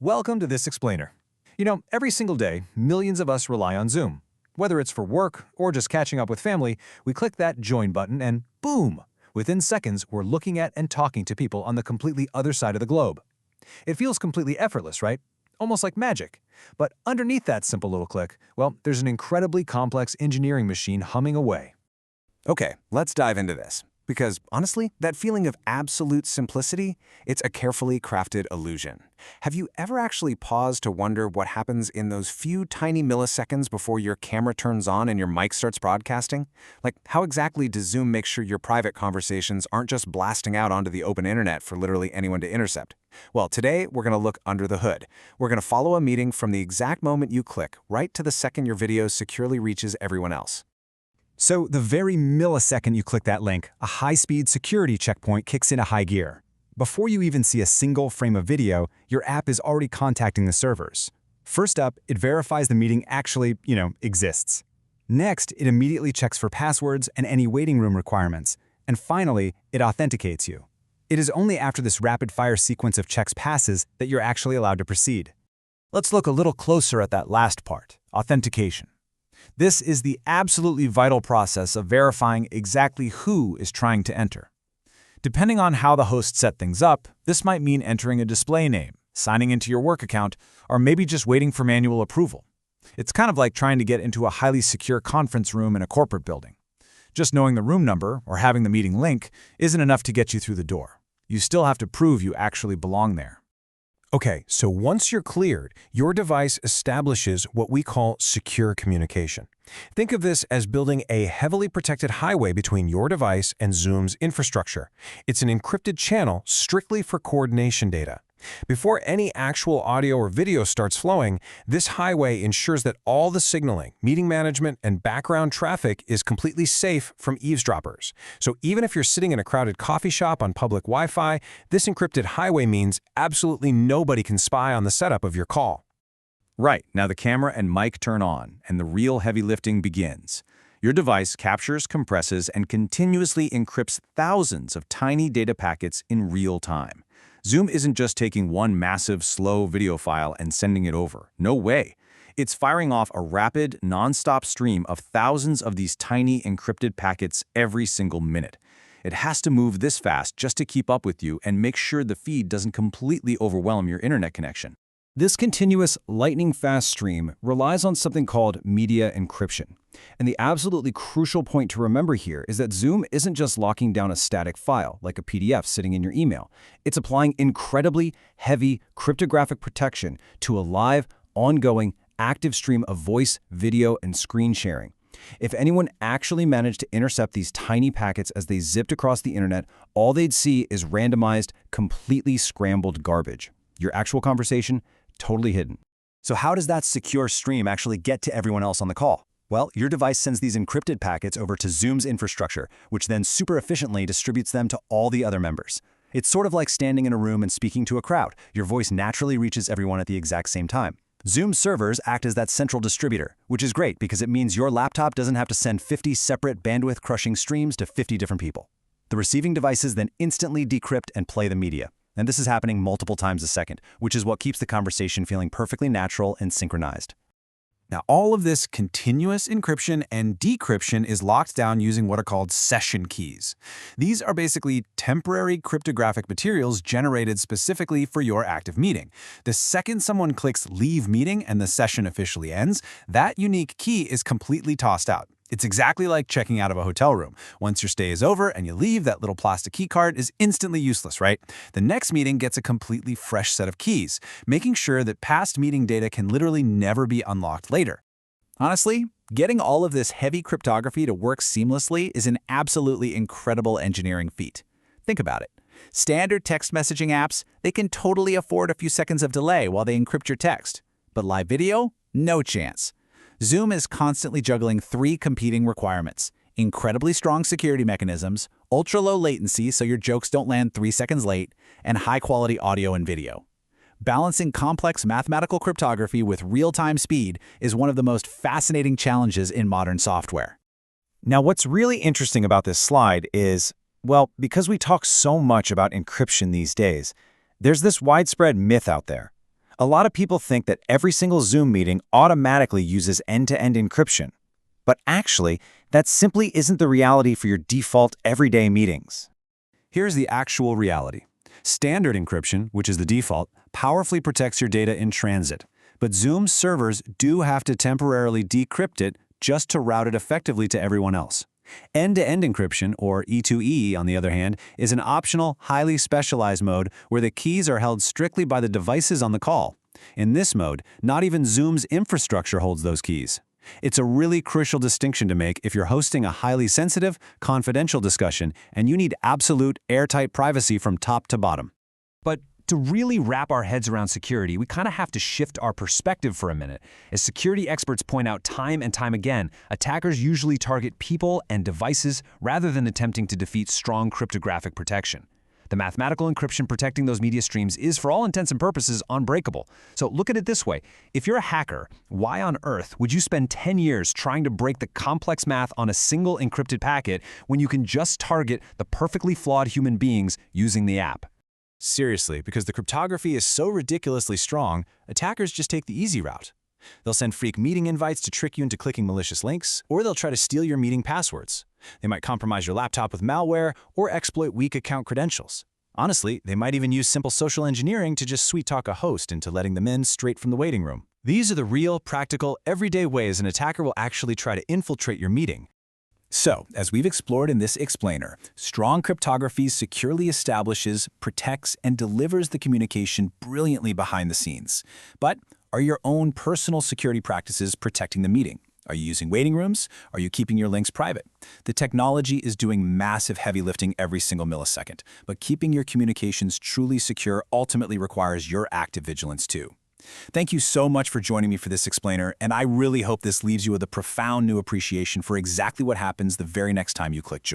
Welcome to This Explainer. You know, every single day, millions of us rely on Zoom. Whether it's for work or just catching up with family, we click that join button and boom! Within seconds, we're looking at and talking to people on the completely other side of the globe. It feels completely effortless, right? Almost like magic. But underneath that simple little click, well, there's an incredibly complex engineering machine humming away. Okay, let's dive into this. Because honestly, that feeling of absolute simplicity, it's a carefully crafted illusion. Have you ever actually paused to wonder what happens in those few tiny milliseconds before your camera turns on and your mic starts broadcasting? Like, how exactly does Zoom make sure your private conversations aren't just blasting out onto the open internet for literally anyone to intercept? Well, today we're going to look under the hood. We're going to follow a meeting from the exact moment you click, right to the second your video securely reaches everyone else. So the very millisecond you click that link, a high-speed security checkpoint kicks into high gear. Before you even see a single frame of video, your app is already contacting the servers. First up, it verifies the meeting actually, exists. Next, it immediately checks for passwords and any waiting room requirements. And finally, it authenticates you. It is only after this rapid-fire sequence of checks passes that you're actually allowed to proceed. Let's look a little closer at that last part, authentication. This is the absolutely vital process of verifying exactly who is trying to enter. Depending on how the host set things up, this might mean entering a display name, signing into your work account, or maybe just waiting for manual approval. It's kind of like trying to get into a highly secure conference room in a corporate building. Just knowing the room number or having the meeting link isn't enough to get you through the door. You still have to prove you actually belong there. Okay, so once you're cleared, your device establishes what we call secure communication. Think of this as building a heavily protected highway between your device and Zoom's infrastructure. It's an encrypted channel strictly for coordination data. Before any actual audio or video starts flowing, this highway ensures that all the signaling, meeting management, and background traffic is completely safe from eavesdroppers. So even if you're sitting in a crowded coffee shop on public Wi-Fi, this encrypted highway means absolutely nobody can spy on the setup of your call. Right, now the camera and mic turn on, and the real heavy lifting begins. Your device captures, compresses, and continuously encrypts thousands of tiny data packets in real time. Zoom isn't just taking one massive, slow video file and sending it over. No way. It's firing off a rapid, non-stop stream of thousands of these tiny encrypted packets every single minute. It has to move this fast just to keep up with you and make sure the feed doesn't completely overwhelm your internet connection. This continuous lightning-fast stream relies on something called media encryption. And the absolutely crucial point to remember here is that Zoom isn't just locking down a static file, like a PDF sitting in your email. It's applying incredibly heavy cryptographic protection to a live, ongoing, active stream of voice, video, and screen sharing. If anyone actually managed to intercept these tiny packets as they zipped across the internet, all they'd see is randomized, completely scrambled garbage. Your actual conversation, totally hidden. So how does that secure stream actually get to everyone else on the call? Well, your device sends these encrypted packets over to Zoom's infrastructure, which then super efficiently distributes them to all the other members. It's sort of like standing in a room and speaking to a crowd. Your voice naturally reaches everyone at the exact same time. Zoom servers act as that central distributor, which is great because it means your laptop doesn't have to send 50 separate bandwidth-crushing streams to 50 different people. The receiving devices then instantly decrypt and play the media. And this is happening multiple times a second, which is what keeps the conversation feeling perfectly natural and synchronized. Now, all of this continuous encryption and decryption is locked down using what are called session keys. These are basically temporary cryptographic materials generated specifically for your active meeting. The second someone clicks Leave Meeting and the session officially ends, that unique key is completely tossed out. It's exactly like checking out of a hotel room. Once your stay is over and you leave, that little plastic key card is instantly useless, right? The next meeting gets a completely fresh set of keys, making sure that past meeting data can literally never be unlocked later. Honestly, getting all of this heavy cryptography to work seamlessly is an absolutely incredible engineering feat. Think about it. Standard text messaging apps, they can totally afford a few seconds of delay while they encrypt your text. But live video? No chance. Zoom is constantly juggling three competing requirements: incredibly strong security mechanisms, ultra-low latency so your jokes don't land 3 seconds late, and high-quality audio and video. Balancing complex mathematical cryptography with real-time speed is one of the most fascinating challenges in modern software. Now, what's really interesting about this slide is, well, because we talk so much about encryption these days, there's this widespread myth out there. A lot of people think that every single Zoom meeting automatically uses end-to-end encryption. But actually, that simply isn't the reality for your default everyday meetings. Here's the actual reality. Standard encryption, which is the default, powerfully protects your data in transit. But Zoom's servers do have to temporarily decrypt it just to route it effectively to everyone else. End-to-end encryption, or E2E, on the other hand, is an optional, highly specialized mode where the keys are held strictly by the devices on the call. In this mode, not even Zoom's infrastructure holds those keys. It's a really crucial distinction to make if you're hosting a highly sensitive, confidential discussion and you need absolute, airtight privacy from top to bottom. But to really wrap our heads around security, we kind of have to shift our perspective for a minute. As security experts point out time and time again, attackers usually target people and devices rather than attempting to defeat strong cryptographic protection. The mathematical encryption protecting those media streams is, for all intents and purposes, unbreakable. So look at it this way. If you're a hacker, why on earth would you spend 10 years trying to break the complex math on a single encrypted packet when you can just target the perfectly flawed human beings using the app? Seriously, because the cryptography is so ridiculously strong, attackers just take the easy route. They'll send freak meeting invites to trick you into clicking malicious links, or they'll try to steal your meeting passwords. They might compromise your laptop with malware or exploit weak account credentials. Honestly, they might even use simple social engineering to just sweet-talk a host into letting them in straight from the waiting room. These are the real, practical, everyday ways an attacker will actually try to infiltrate your meeting. So, as we've explored in this explainer, strong cryptography securely establishes, protects, and delivers the communication brilliantly behind the scenes. But are your own personal security practices protecting the meeting? Are you using waiting rooms? Are you keeping your links private? The technology is doing massive heavy lifting every single millisecond, but keeping your communications truly secure ultimately requires your active vigilance too. Thank you so much for joining me for this explainer, and I really hope this leaves you with a profound new appreciation for exactly what happens the very next time you click join.